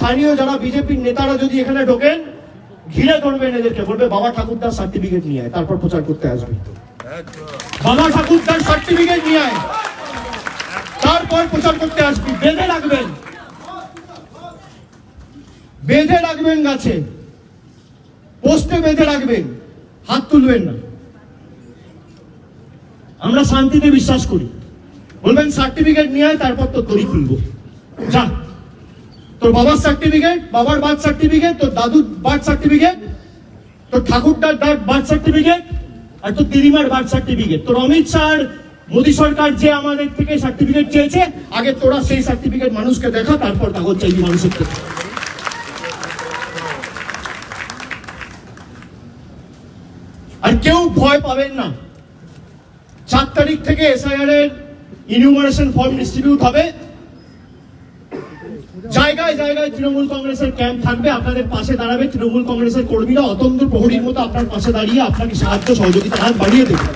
স্থানীয় যারা বিজেপির নেতারা যদি এখানে ঢোকেন, ঘিরে ধরবেন এদেরকে, বলবে বাবা ঠাকুরদার সার্টিফিকেট নিয়ে আয়, তারপর প্রচার করতে আসবে। বাবা ঠাকুরদার সার্টিফিকেট নিয়ে আয়, তারপর প্রচার করতে আসবি। বেঁধে রাখবেন, বেঁধে রাখবেন গাছে, পোস্টে বেঁধে রাখবেন, হাত তুলবেন না। আমরা শান্তিতে বিশ্বাস করি। বলবেন সার্টিফিকেট নিয়ে আয়, তারপর তো দড়ি খুলবো। যা, তোর বাবার সার্টিফিকেট, বাবার বার্থ সার্টিফিকেট, তোর দাদুর বার্থ সার্টিফিকেট, তোর ঠাকুরদার বার্থ সার্টিফিকেট, আর তোর দিদিমার বার্থ সার্টিফিকেট। তোর অমিত শাহ, মোদী সরকার যে আমাদের থেকে সার্টিফিকেট চেয়েছে, আগে তোরা সেই সার্টিফিকেট মানুষকে দেখা, তারপর কাগজ চাইবি মানুষের থেকে। আর কেউ ভয় পাবেন না। 4 তারিখ থেকে এসআইআর এর ইনিউমারেশন ফর্ম ডিস্ট্রিবিউট হবে। জায়গায় জায়গায় তৃণমূল কংগ্রেসের ক্যাম্প থাকবে, আপনাদের পাশে দাঁড়াবে তৃণমূল কংগ্রেসের কর্মীরা, অতন্ত্র প্রহরীর মতো আপনার পাশে দাঁড়িয়ে আপনাকে সাহায্য সহযোগিতা হাত বাড়িয়ে দেবে।